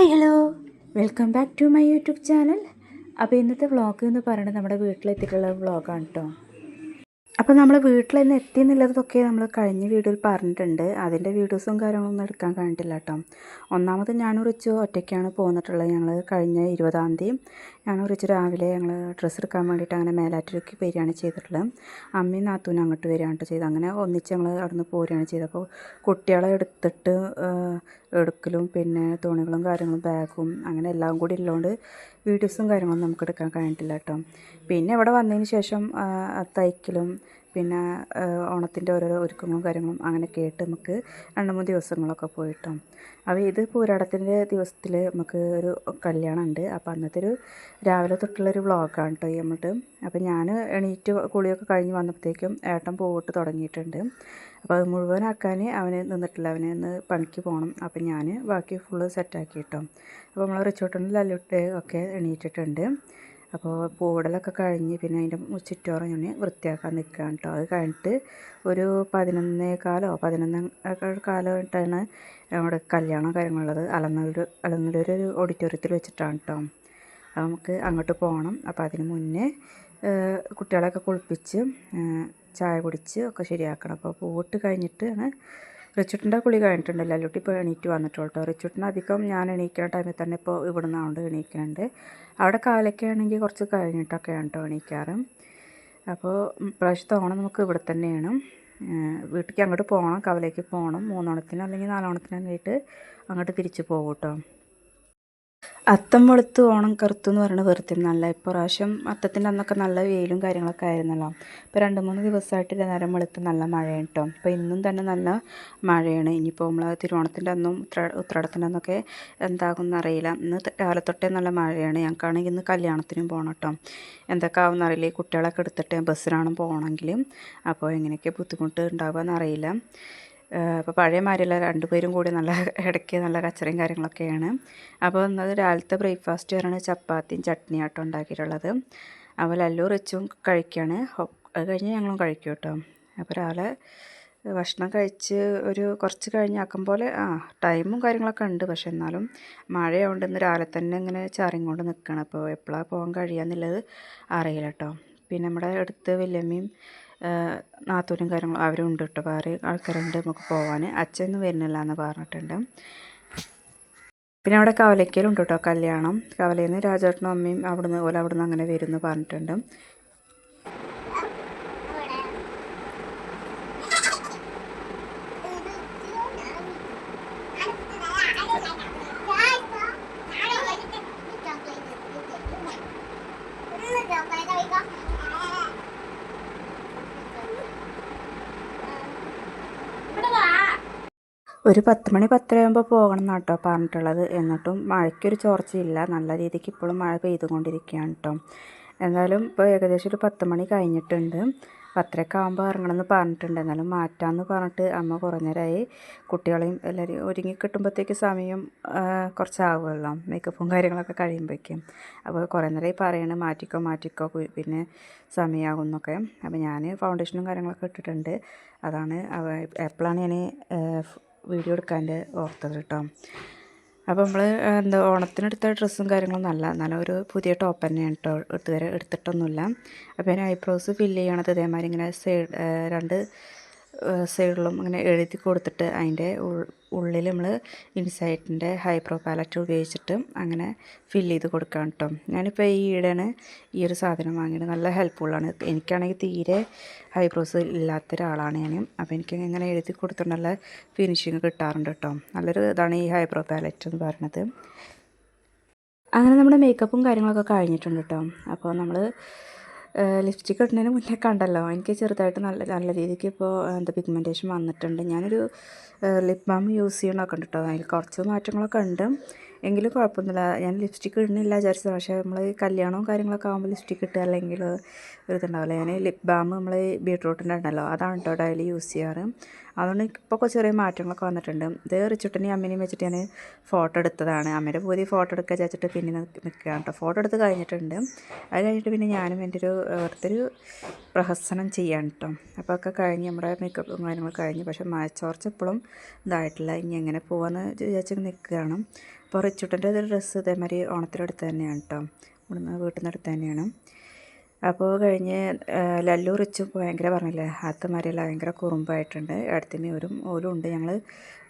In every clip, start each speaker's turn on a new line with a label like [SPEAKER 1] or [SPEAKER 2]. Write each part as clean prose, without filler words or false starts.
[SPEAKER 1] Hi hello welcome back to my YouTube channel. അപ്പോൾ ഇന്നത്തെ vlog എന്ന് പറയുന്നത് നമ്മുടെ വീട്ടിലെത്തിയിട്ടുള്ള വ്ളോഗാണ് കേട്ടോ. അപ്പോൾ നമ്മൾ വീട്ടിൽ നിന്ന് എത്തി എന്നുള്ളതൊക്കെ നമ്മൾ കഴിഞ്ഞ വീഡിയോയിൽ പറഞ്ഞിട്ടുണ്ട്. അതിൻ്റെ വീഡിയോസും കാര്യങ്ങളൊന്നും എടുക്കാൻ കഴിഞ്ഞിട്ടില്ല കേട്ടോ. ഒന്നാമത് ഞാനും റിച്ചു ഒറ്റയ്ക്കാണ് പോന്നിട്ടുള്ളത്. ഞങ്ങൾ കഴിഞ്ഞ 20-ാം തീയതി ഞാനും റിച്ചു രാവിലെ ഞങ്ങൾ ഡ്രസ്സ് എടുക്കാൻ വേണ്ടിയിട്ട് അങ്ങനെ മേലാറ്റൂർക്ക് വരികയാണ് ചെയ്തിട്ടുള്ളത്. അമ്മയും നാത്തൂനും അങ്ങോട്ട് വരികയാണ് ചെയ്തത്. അങ്ങനെ ഒന്നിച്ച് ഞങ്ങൾ അവിടെ നിന്ന് പോരുകയാണ് ചെയ്തത്. അപ്പോൾ കുട്ടികളെ എടുത്തിട്ട് എടുക്കലും പിന്നെ തുണികളും കാര്യങ്ങളും ബാഗും അങ്ങനെ എല്ലാം കൂടി ഉള്ളതുകൊണ്ട് വീഡിയോസും കാര്യങ്ങളൊന്നും നമുക്ക് എടുക്കാൻ കഴിഞ്ഞിട്ടില്ല കേട്ടോ. പിന്നെ ഇവിടെ വന്നതിന് ശേഷം തയ്ക്കലും പിന്നെ ഓണത്തിൻ്റെ ഓരോരോ ഒരുക്കങ്ങളും കാര്യങ്ങളും അങ്ങനെ കേട്ട് നമുക്ക് 2-3 ദിവസങ്ങളൊക്കെ പോയിട്ടോ. അപ്പോൾ ഇത് പൂരാടത്തിൻ്റെ ദിവസത്തിൽ നമുക്ക് ഒരു കല്യാണം ഉണ്ട്. അപ്പോൾ അന്നത്തെ ഒരു രാവിലെ തൊട്ടുള്ളൊരു വ്ളോഗാണ് കേട്ടോ നമ്മളുടെ. അപ്പോൾ ഞാൻ എണീറ്റ് കുളിയൊക്കെ കഴിഞ്ഞ് വന്നപ്പോഴത്തേക്കും ഏട്ടൻ പോയിട്ട് തുടങ്ങിയിട്ടുണ്ട്. അപ്പോൾ അത് മുഴുവനാക്കാൻ അവന് നിന്നിട്ടില്ല. അവന് ഇന്ന് പണിക്ക് പോകണം. അപ്പോൾ ഞാൻ ബാക്കി ഫുള്ള് സെറ്റാക്കി കേട്ടോ. അപ്പോൾ നമ്മൾ റിച്ചോട്ടനും ലല്ലുട്ട് ഒക്കെ എണീറ്റിട്ടുണ്ട്. അപ്പോൾ പൂവിടലൊക്കെ കഴിഞ്ഞ് പിന്നെ അതിൻ്റെ ചുറ്റോറം ഞാൻ വൃത്തിയാക്കാൻ നിൽക്കുകയാണ് കേട്ടോ. അത് കഴിഞ്ഞിട്ട് ഒരു 11 കാലമായിട്ടാണ് നമ്മുടെ കല്യാണം കാര്യങ്ങളുള്ളത്. അലനല്ലൂർ ഒരു ഓഡിറ്റോറിയത്തിൽ വെച്ചിട്ടാണ് കേട്ടോ. അപ്പോൾ നമുക്ക് അങ്ങോട്ട് പോകണം. അപ്പോൾ അതിന് മുന്നേ കുട്ടികളെയൊക്കെ കുളിപ്പിച്ച് ചായ കുടിച്ച് ഒക്കെ ശരിയാക്കണം. അപ്പോൾ പൂവിട്ട് കഴിഞ്ഞിട്ടാണ് റിച്ചുട്ടിൻ്റെ കുളി കഴിഞ്ഞിട്ടുണ്ട്. ലല്ലുട്ടി ഇപ്പോൾ എണീറ്റ് വന്നിട്ടുള്ളൂ കേട്ടോ. റിച്ചുട്ടിന് അധികം ഞാൻ എണീക്കുന്ന ടൈമിൽ തന്നെ ഇപ്പോൾ ഇവിടെ നിന്നാണ്ട് എണീക്കുന്നുണ്ട്. അവിടെ കാലൊക്കെ ആണെങ്കിൽ കുറച്ച് കഴിഞ്ഞിട്ടൊക്കെയാണ് കേട്ടോ എണീക്കാറ്. അപ്പോൾ പ്രാവശ്യത്തെ ഓണം നമുക്ക് ഇവിടെ തന്നെയാണ്. വീട്ടിലേക്ക് അങ്ങോട്ട് പോകണം, കവലേക്ക് പോകണം. 3 ഓണത്തിന് അല്ലെങ്കിൽ 4 ഓണത്തിനായിട്ട് അങ്ങോട്ട് തിരിച്ച് പോകും കേട്ടോ. അത്തം വെളുത്ത് ഓണം കറുത്തു എന്ന് പറയുന്നത് വെറുതെ നല്ല. ഇപ്രാവശ്യം അത്തത്തിൻ്റെ അന്നൊക്കെ നല്ല വെയിലും കാര്യങ്ങളൊക്കെ ആയിരുന്നല്ലോ. ഇപ്പോൾ 2-3 ദിവസമായിട്ട് നേരം വെളുത്ത് നല്ല മഴയാണ് കേട്ടോ. ഇപ്പോൾ ഇന്നും തന്നെ നല്ല മഴയാണ്. ഇനിയിപ്പോൾ നമ്മൾ തിരുവോണത്തിൻ്റെ അന്നും ഉത്രാടത്തിൻ്റെ അന്നൊക്കെ എന്താകുമെന്ന് അറിയില്ല. ഇന്ന് രാവിലെ തൊട്ടേ നല്ല മഴയാണ്. ഞങ്ങൾക്കാണെങ്കിൽ ഇന്ന് കല്യാണത്തിനും പോകണം കേട്ടോ. എന്തൊക്കെ ആവുമെന്ന് അറിയില്ല. ഈ കുട്ടികളൊക്കെ എടുത്തിട്ട് ബസ്സിനാണ് പോകണമെങ്കിൽ. അപ്പോൾ എങ്ങനെയൊക്കെ ബുദ്ധിമുട്ട് ഉണ്ടാവുക എന്നറിയില്ല. അപ്പോൾ പഴയ മാതിരിയല്ല, 2 പേരും കൂടി നല്ല ഇടയ്ക്ക് നല്ല കച്ചറയും കാര്യങ്ങളൊക്കെയാണ്. അപ്പോൾ ഇന്നത് രാവിലത്തെ ബ്രേക്ക്ഫാസ്റ്റ് പറയുന്നത് ചപ്പാത്തിയും ചട്നിയാട്ടോ ഉണ്ടാക്കിയിട്ടുള്ളത്. അപ്പോൾ ലല്ലു റിച്ചും കഴിക്കുകയാണ്. അത് കഴിഞ്ഞ് ഞങ്ങളും കഴിക്കും കേട്ടോ. അപ്പോൾ രാവിലെ ഭക്ഷണം കഴിച്ച് ഒരു കുറച്ച് കഴിഞ്ഞാക്കും പോലെ ടൈമും കാര്യങ്ങളൊക്കെ ഉണ്ട്. പക്ഷെ എന്നാലും മഴയായതുകൊണ്ട് ഇന്ന് രാവിലെ തന്നെ ഇങ്ങനെ ചാറിയും കൊണ്ട് നിൽക്കണം. അപ്പോൾ എപ്പോഴാണ് പോകാൻ കഴിയുകയെന്നുള്ളത് അറിയില്ല കേട്ടോ. പിന്നെ നമ്മുടെ അടുത്ത് വല്യമ്മയും നാത്തൂനും കാര്യങ്ങളും അവരും ഉണ്ട് കേട്ടോ. വേറെ ആൾക്കാരുണ്ട് നമുക്ക് പോകാൻ. അച്ഛനൊന്നും വരുന്നില്ല എന്ന് പറഞ്ഞിട്ടുണ്ട്. പിന്നെ അവിടെ കവലയ്ക്കലുണ്ട് കേട്ടോ കല്യാണം. കവലയിൽ നിന്ന് രാജേട്ടനും അമ്മയും അവിടുന്ന് അങ്ങനെ വരുമെന്ന് പറഞ്ഞിട്ടുണ്ട്. ഒരു 10 മണി 10:30 ആകുമ്പോൾ പോകണം എന്നാണ് കേട്ടോ പറഞ്ഞിട്ടുള്ളത്. എന്നിട്ടും മഴയ്ക്കൊരു ചോർച്ചയില്ല. നല്ല രീതിക്ക് ഇപ്പോഴും മഴ പെയ്തുകൊണ്ടിരിക്കുകയാണ് കേട്ടോ. എന്തായാലും ഇപ്പോൾ ഏകദേശം ഒരു 10 മണി കഴിഞ്ഞിട്ടുണ്ട്. 10:30 ആകുമ്പോൾ ഇറങ്ങണമെന്ന് പറഞ്ഞിട്ടുണ്ട്. എന്നാലും മാറ്റാമെന്ന് പറഞ്ഞിട്ട് അമ്മ കുറേ നേരമായി. കുട്ടികളെയും എല്ലാവരും ഒരുങ്ങി കിട്ടുമ്പോഴത്തേക്ക് സമയം കുറച്ചാകുമല്ലോ, മേക്കപ്പും കാര്യങ്ങളൊക്കെ കഴിയുമ്പോഴേക്കും. അപ്പോൾ കുറേ നേരമായി പറയണേ മാറ്റിക്കോ പിന്നെ സമയമാകും എന്നൊക്കെ. അപ്പോൾ ഞാൻ ഫൗണ്ടേഷനും കാര്യങ്ങളൊക്കെ ഇട്ടിട്ടുണ്ട്. അതാണ് എപ്പോഴാണ് ഞാൻ വീഡിയോ എടുക്കാണ്ട് ഓർത്തത് കേട്ടോ. അപ്പോൾ നമ്മൾ ഓണത്തിനെടുത്ത ഡ്രസ്സും കാര്യങ്ങളും നല്ല ഒരു പുതിയ ടോപ്പ് തന്നെയാണ് കേട്ടോ. ഇതുവരെ എടുത്തിട്ടൊന്നുമില്ല. അപ്പോൾ ഞാൻ ഐബ്രോസ് ഫില്ല് ചെയ്യണത് ഇതേമാതിരി ഇങ്ങനെ രണ്ട് സൈഡിലും ഇങ്ങനെ എഴുതി കൊടുത്തിട്ട് അതിൻ്റെ ഉള്ളിൽ നമ്മൾ ഇൻസൈറ്റിൻ്റെ ഹൈബ്രോ പാലറ്റ് ഉപയോഗിച്ചിട്ട് അങ്ങനെ ഫില്ല് ചെയ്ത് കൊടുക്കാം കേട്ടോ. ഞാനിപ്പോൾ ഈയിടെയാണ് ഈ ഒരു സാധനം വാങ്ങിയത്. നല്ല ഹെൽപ്ഫുള്ളാണ്. എനിക്കാണെങ്കിൽ തീരെ ഹൈബ്രോസ് ഇല്ലാത്ത ഒരാളാണ് ഞാൻ. അപ്പോൾ എനിക്ക് ഇങ്ങനെ എഴുതി കൊടുത്തിട്ട് നല്ല ഫിനിഷിങ് കിട്ടാറുണ്ട് കേട്ടോ. നല്ലൊരു ഇതാണ് ഈ ഹൈബ്രോ പാലറ്റ് എന്ന് പറയുന്നത്. അങ്ങനെ നമ്മുടെ മേക്കപ്പും കാര്യങ്ങളൊക്കെ കഴിഞ്ഞിട്ടുണ്ട് കേട്ടോ. അപ്പോൾ നമ്മൾ ലിപ്സ്റ്റിക് ഇടുന്നതിന് മുന്നേ കണ്ടല്ലോ, എനിക്ക് ചെറുതായിട്ട് നല്ല രീതിക്ക് ഇപ്പോൾ പിഗ്മെൻറ്റേഷൻ വന്നിട്ടുണ്ട്. ഞാനൊരു ലിപ് ബാം യൂസ് ചെയ്യണമൊക്കെ ഉണ്ട് കേട്ടോ. അതിൽ കുറച്ച് മാറ്റങ്ങളൊക്കെ ഉണ്ട്, എങ്കിലും കുഴപ്പമൊന്നുമില്ല. ഞാൻ ലിപ്സ്റ്റിക്ക് ഇടുന്നില്ല വിചാരിച്ചത്. പക്ഷേ നമ്മൾ കല്യാണവും കാര്യങ്ങളൊക്കെ ആകുമ്പോൾ ലിപ്സ്റ്റിക്ക് ഇട്ട് അല്ലെങ്കിൽ ഒരു ഇതുണ്ടാവില്ല. ഞാൻ ലിപ് ബാം നമ്മൾ ബീട്രൂട്ടിൻ്റെ ഉണ്ടല്ലോ അതാണ് കേട്ടോ ഡെയിലി യൂസ് ചെയ്യാറ്. അതുകൊണ്ട് ഇപ്പോൾ ചെറിയ മാറ്റങ്ങളൊക്കെ വന്നിട്ടുണ്ട്. ഇത് റിച്ചുട്ടനെയും അമ്മേനെയും വെച്ചിട്ട് ഞാൻ ഫോട്ടോ എടുത്തതാണ്. അമ്മയുടെ പുതിയ ഫോട്ടോ എടുക്കുക വെച്ചിട്ട് പിന്നെ നിൽക്കുകയാണ് കേട്ടോ. ഫോട്ടോ എടുത്ത് കഴിഞ്ഞിട്ടുണ്ട്. അത് കഴിഞ്ഞിട്ട് പിന്നെ ഞാനും എൻ്റെ ഒരു പ്രഹസനം ചെയ്യാൻ കേട്ടോ. അപ്പോൾ ഒക്കെ കഴിഞ്ഞ് നമ്മുടെ മേക്കപ്പും കാര്യങ്ങളും കഴിഞ്ഞ്. പക്ഷേ മഴച്ചോർച്ച ഇപ്പോഴും ഇതായിട്ടില്ല. ഇനി എങ്ങനെ പോകാമെന്ന് വിചാരിച്ച് നിൽക്കുകയാണ്. അപ്പോൾ റിച്ചുട്ടൻ്റെ ഡ്രസ്സ് ഇതേമാതിരി ഓണത്തിനെടുത്ത് തന്നെയാണ് കേട്ടോ, ഇവിടുന്ന് വീട്ടിൽ നിന്ന് എടുത്ത് തന്നെയാണ്. അപ്പോൾ കഴിഞ്ഞ് ലല്ലു റിച്ചും ഭയങ്കര പറഞ്ഞില്ലേ ആത്തമാരിയല്ല ഭയങ്കര കുറുമ്പായിട്ടുണ്ട്. ഏട്ടത്തിയും ഓരും ഉണ്ട്. ഞങ്ങൾ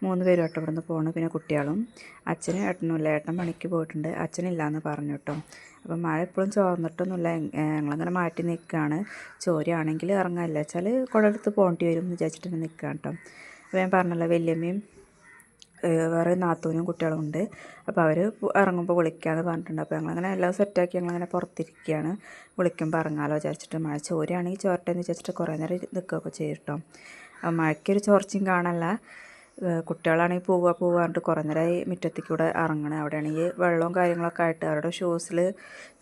[SPEAKER 1] 3 പേരും കേട്ടോ ഇവിടുന്ന് പോകുന്നു. പിന്നെ കുട്ടികളും അച്ഛനും ഏട്ടനുമില്ല, ഏട്ടൻ പണിക്ക് പോയിട്ടുണ്ട്, അച്ഛനില്ലാന്ന് പറഞ്ഞു കേട്ടോ. അപ്പം മഴ ഇപ്പോഴും ചോർന്നിട്ടൊന്നുമില്ല, ഞങ്ങളങ്ങനെ മാറ്റി നിൽക്കുകയാണ്. ചോരയാണെങ്കിൽ ഇറങ്ങാനില്ല വെച്ചാൽ കുടലെടുത്ത് പോകേണ്ടി വരും എന്ന് വിചാരിച്ചിട്ട് നിൽക്കുകയാണ് കേട്ടോ. അപ്പോൾ ഞാൻ പറഞ്ഞല്ലോ വലിയമ്മയും വേറെ നാത്തൂനും കുട്ടികളും ഉണ്ട്. അപ്പോൾ അവർ ഇറങ്ങുമ്പോൾ വിളിക്കാമെന്ന് പറഞ്ഞിട്ടുണ്ട്. അപ്പോൾ ഞങ്ങളങ്ങനെ എല്ലാം സെറ്റാക്കി ഞങ്ങളങ്ങനെ പുറത്തിരിക്കുകയാണ്. വിളിക്കുമ്പോൾ ഇറങ്ങാമല്ലോ വിചാരിച്ചിട്ട്. മഴ ചോരയാണെങ്കിൽ ചോരട്ടെ എന്ന് വിചാരിച്ചിട്ട് കുറേ നേരം നിൽക്കുകയൊക്കെ ചെയ്യും കേട്ടോ. അപ്പോൾ മഴയ്ക്കൊരു ചോർച്ചയും കാണല്ല. കുട്ടികളാണെങ്കിൽ പോവുക പറഞ്ഞിട്ട് കുറേ നേരമായി മുറ്റത്തേക്ക് കൂടെ ഇറങ്ങണം. അവിടെയാണെങ്കിൽ വെള്ളവും കാര്യങ്ങളൊക്കെ ആയിട്ട് അവരുടെ ഷൂസിൽ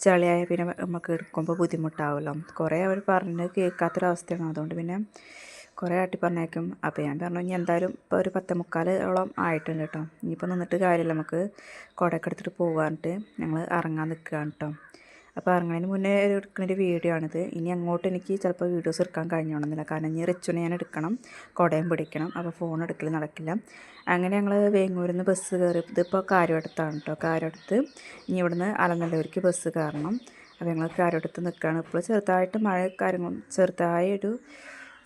[SPEAKER 1] ചളിയായ പിന്നെ നമുക്ക് എടുക്കുമ്പോൾ ബുദ്ധിമുട്ടാവുമല്ലോ. കുറേ അവർ പറഞ്ഞ് കേൾക്കാത്തൊരവസ്ഥയാണ്. അതുകൊണ്ട് പിന്നെ കുറേ ആട്ടി പറഞ്ഞേക്കും. അപ്പോൾ ഞാൻ പറഞ്ഞു ഇനി എന്തായാലും ഇപ്പോൾ ഒരു 10:45 ആയിട്ടുണ്ട് കേട്ടോ. ഇനിയിപ്പോൾ നിന്നിട്ട് കാര്യമില്ല, നമുക്ക് കുടയൊക്കെ എടുത്തിട്ട് പോകാനിട്ട് ഞങ്ങൾ ഇറങ്ങാൻ നിൽക്കുകയാണ് കേട്ടോ. അപ്പോൾ ഇറങ്ങുന്നതിന് മുന്നേ എടുക്കുന്നൊരു വീഡിയോ ആണിത്. ഇനി അങ്ങോട്ട് എനിക്ക് ചിലപ്പോൾ വീഡിയോസ് എടുക്കാൻ കഴിഞ്ഞോണമെന്നില്ല, കാരണം ഇനി റിച്ചുനെ ഞാൻ എടുക്കണം, കുടയും പിടിക്കണം. അപ്പോൾ ഫോൺ എടുക്കൽ നടക്കില്ല. അങ്ങനെ ഞങ്ങൾ വേങ്ങൂരിൽ നിന്ന് ബസ് കയറി. ഇതിപ്പോൾ കാര്യവട്ടത്താണ് കേട്ടോ. കാര്യവട്ടത്ത് ഇനി ഇവിടുന്ന് അലനല്ലൂർക്ക് ബസ് കയറണം. അപ്പോൾ ഞങ്ങൾ കാര്യവട്ടത്ത് നിൽക്കുകയാണ്. ഇപ്പോൾ ചെറുതായിട്ട് മഴ കാര്യങ്ങളും ചെറുതായൊരു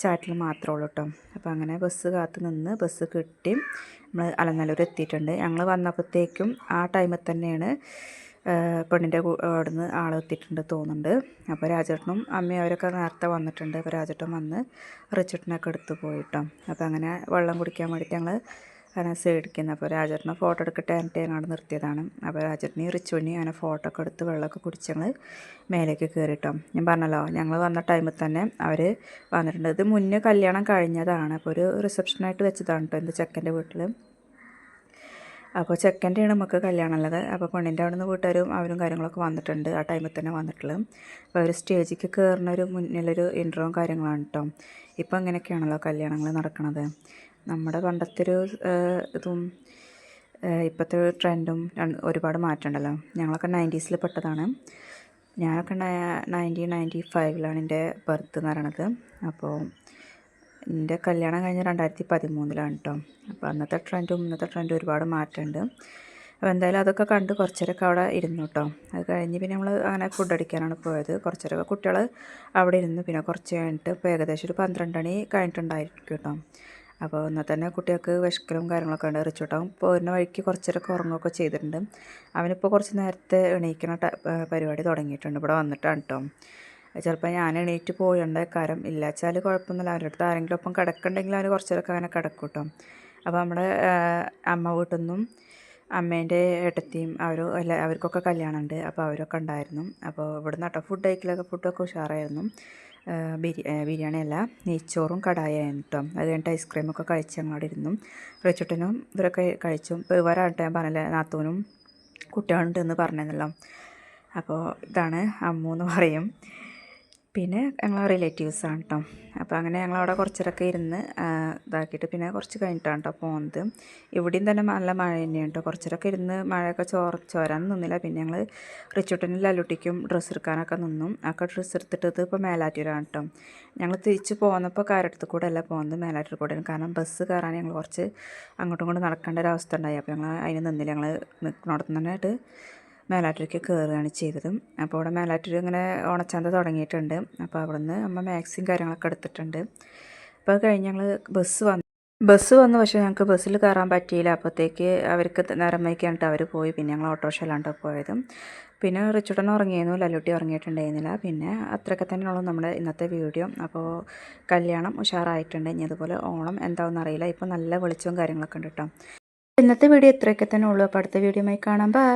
[SPEAKER 1] ചാറ്റിൽ മാത്രമേ ഉള്ളൂ കേട്ടോ. അപ്പോൾ അങ്ങനെ ബസ് കാത്ത് നിന്ന് ബസ് കിട്ടി നമ്മൾ അലനല്ലൂർ എത്തിയിട്ടുണ്ട്. ഞങ്ങൾ വന്നപ്പോഴത്തേക്കും ആ ടൈമിൽ തന്നെയാണ് പെണ്ണിൻ്റെ അവിടുന്ന് ആളെത്തിയിട്ടുണ്ട് തോന്നുന്നുണ്ട്. അപ്പോൾ രാജേട്ടനും അമ്മയും അവരൊക്കെ നേരത്തെ വന്നിട്ടുണ്ട്. അപ്പോൾ രാജേട്ടൻ വന്ന് റിച്ചേട്ടനൊക്കെ എടുത്ത് പോയിട്ടോ. അപ്പോൾ അങ്ങനെ വെള്ളം കുടിക്കാൻ വേണ്ടിയിട്ട് ഞങ്ങൾ അങ്ങനെ സൈഡിക്കുന്നു. അപ്പോൾ രാജേട്ടനെ ഫോട്ടോ എടുക്കട്ടെ എന്നിട്ട് ഞങ്ങൾ നിർത്തിയതാണ്. അപ്പോൾ രാജേട്ടനെയും റിച്ചുവിനെയും അങ്ങനെ ഫോട്ടോ ഒക്കെ എടുത്ത് വെള്ളമൊക്കെ കുടിച്ച് ഞങ്ങൾ മേലേക്ക് കയറിട്ടോ. ഞാൻ പറഞ്ഞല്ലോ ഞങ്ങൾ വന്ന ടൈമിൽ തന്നെ അവർ വന്നിട്ടുണ്ട്. ഇത് മുന്നേ കല്യാണം കഴിഞ്ഞതാണ്. അപ്പോൾ ഒരു റിസപ്ഷനായിട്ട് വെച്ചതാണ് കേട്ടോ എൻ്റെ ചെക്കൻ്റെ വീട്ടിൽ. അപ്പോൾ ചെക്കൻ്റെയാണ് നമുക്ക് കല്യാണം ഉള്ളത്. അപ്പോൾ പെണ്ണിൻ്റെ അവിടെ നിന്ന് വീട്ടുകാരും അവരും കാര്യങ്ങളൊക്കെ വന്നിട്ടുണ്ട്. ആ ടൈമിൽ തന്നെ വന്നിട്ടുള്ളത്. അപ്പോൾ അവർ സ്റ്റേജിലേക്ക് കയറുന്ന ഒരു മുന്നിലൊരു ഇൻട്രോയും കാര്യങ്ങളാണ് കേട്ടോ. ഇപ്പോൾ അങ്ങനെയൊക്കെയാണല്ലോ കല്യാണങ്ങൾ നടക്കുന്നത്. നമ്മുടെ പണ്ടത്തെ ഒരു ഇതും ഇപ്പോഴത്തെ ട്രെൻഡും ഒരുപാട് മാറ്റമുണ്ടല്ലോ. ഞങ്ങളൊക്കെ 90s പെട്ടതാണ്. ഞാനൊക്കെ 1995 എൻ്റെ ബർത്ത് എന്ന് പറയണത്. അപ്പോൾ എൻ്റെ കല്യാണം കഴിഞ്ഞ 2013 കേട്ടോ. അപ്പോൾ അന്നത്തെ ട്രെൻഡും ഇന്നത്തെ ട്രെൻഡും ഒരുപാട് മാറ്റമുണ്ട്. അപ്പോൾ എന്തായാലും അതൊക്കെ കണ്ട് കുറച്ചേരൊക്കെ അവിടെ ഇരുന്നു കേട്ടോ. അത് കഴിഞ്ഞ് പിന്നെ നമ്മൾ അങ്ങനെ ഫുഡ് അടിക്കാനാണ് പോയത്. കുറച്ചേരൊക്കെ കുട്ടികൾ അവിടെ ഇരുന്നു. പിന്നെ കുറച്ച് കഴിഞ്ഞിട്ട് ഇപ്പോൾ ഏകദേശം ഒരു 12 മണി കഴിഞ്ഞിട്ടുണ്ടായിരിക്കും കേട്ടോ. അപ്പോൾ എന്നാൽ തന്നെ കുട്ടികൾക്ക് വിശക്കലും കാര്യങ്ങളൊക്കെ ഉണ്ട്. റിച്ചോട്ടം പോരുന്ന വഴിക്ക് കുറച്ചേരൊക്കെ ഉറങ്ങുകയൊക്കെ ചെയ്തിട്ടുണ്ട്. അവനിപ്പോൾ കുറച്ച് നേരത്തെ എണീക്കുന്ന പരിപാടി തുടങ്ങിയിട്ടുണ്ട്. ഇവിടെ വന്നിട്ടാണ് കേട്ടോ. ചിലപ്പോൾ ഞാൻ എണീറ്റ് പോകേണ്ട കാര്യം ഇല്ല വെച്ചാൽ കുഴപ്പമൊന്നുമില്ല. അവരുടെ അടുത്ത് ആരെങ്കിലും ഒപ്പം കിടക്കുന്നുണ്ടെങ്കിൽ അവർ കുറച്ചേരൊക്കെ അങ്ങനെ കിടക്കും കേട്ടോ. അപ്പോൾ നമ്മുടെ അമ്മ വീട്ടിൽ നിന്നും അമ്മേൻ്റെ ഏട്ടത്തിയും അവർക്കൊക്കെ കല്യാണമുണ്ട്. അപ്പോൾ അവരൊക്കെ ഉണ്ടായിരുന്നു. അപ്പോൾ ഇവിടെ നിന്ന് കേട്ടോ ഫുഡൊക്കെ ഉഷാറായിരുന്നു. ബിരിയാണി അല്ല, നെയ്ച്ചോറും കടായായിരുന്നു കേട്ടോ. അത് കഴിഞ്ഞിട്ട് ഐസ്ക്രീമൊക്കെ കഴിച്ച് ഞങ്ങളവിടെ ഇരുന്നു. റിച്ചുട്ടനും ഇവരൊക്കെ കഴിച്ചു. ഇപ്പോൾ ഇവരാട്ടെ ഞാൻ പറഞ്ഞില്ലേ നാത്തൂനും കുട്ടികളുണ്ട് എന്ന് പറഞ്ഞല്ലോ. അപ്പോൾ ഇതാണ് അമ്മു എന്ന് പറയും. പിന്നെ ഞങ്ങൾ റിലേറ്റീവ്സാണ് കേട്ടോ. അപ്പോൾ അങ്ങനെ ഞങ്ങളവിടെ കുറച്ചേരൊക്കെ ഇരുന്ന് ഇതാക്കിയിട്ട് പിന്നെ കുറച്ച് കഴിഞ്ഞിട്ടാണ് കേട്ടോ പോകുന്നത്. ഇവിടെയും തന്നെ നല്ല മഴ തന്നെയാണ് കേട്ടോ. കുറച്ചേരൊക്കെ ഇരുന്ന് മഴയൊക്കെ ചോരാൻ നിന്നില്ല. പിന്നെ ഞങ്ങൾ റിച്ചുട്ടനും ലല്ലുട്ടിക്കും ഡ്രസ്സ് എടുക്കാനൊക്കെ നിന്നു. ഒക്കെ ഡ്രസ്സ് എടുത്തിട്ടത് ഇപ്പോൾ മേലാറ്റൂരാണ് കേട്ടോ. ഞങ്ങൾ തിരിച്ച് പോകുന്നപ്പോൾ കാരടുത്ത് കൂടെ അല്ല പോകുന്നത്, മേലാറ്റൂർ കൂടെ. കാരണം ബസ് കയറാൻ ഞങ്ങൾ കുറച്ച് അങ്ങോട്ടും ഇങ്ങോട്ടും നടക്കേണ്ട ഒരു അവസ്ഥ ഉണ്ടായി. അപ്പോൾ ഞങ്ങൾ അതിന് നിന്നില്ല. ഞങ്ങൾ നിൽക്കുന്നിടത്ത് തന്നെയായിട്ട് മേലാറ്റൂർക്ക് കയറുകയാണ് ചെയ്തത്. അപ്പോൾ അവിടെ മേലാറ്റൂർ ഇങ്ങനെ ഓണച്ചന്ത തുടങ്ങിയിട്ടുണ്ട്. അപ്പോൾ അവിടെ നിന്ന് അമ്മ മാക്സിയും കാര്യങ്ങളൊക്കെ എടുത്തിട്ടുണ്ട്. അപ്പോൾ അത് കഴിഞ്ഞ് ഞങ്ങൾ ബസ് വന്നു. പക്ഷേ ഞങ്ങൾക്ക് ബസ്സിൽ കയറാൻ പറ്റിയില്ല. അപ്പോഴത്തേക്ക് അവർക്ക് നേരം വൈകിയായിട്ട് അവർ പോയി. പിന്നെ ഞങ്ങൾ ഓട്ടോറിക്ഷയിലാണ് പോയത്. പിന്നെ റിച്ചുട്ടൻ ഉറങ്ങിയിരുന്നു, ലല്ലുട്ടി ഉറങ്ങിയിട്ടുണ്ടായിരുന്നില്ല. പിന്നെ അത്രയൊക്കെ തന്നെയുള്ളൂ നമ്മുടെ ഇന്നത്തെ വീഡിയോ. അപ്പോൾ കല്യാണം ഉഷാറായിട്ടുണ്ട്. ഇനി അതുപോലെ ഓണം എന്താണെന്ന് അറിയില്ല. ഇപ്പോൾ നല്ല വെളിച്ചവും കാര്യങ്ങളൊക്കെ ഉണ്ട് കേട്ടോ. ഇന്നത്തെ വീഡിയോ ഇത്രയൊക്കെ തന്നെ ഉള്ളൂ. അപ്പോൾ അടുത്ത വീഡിയോയുമായി കാണാം. ബൈ.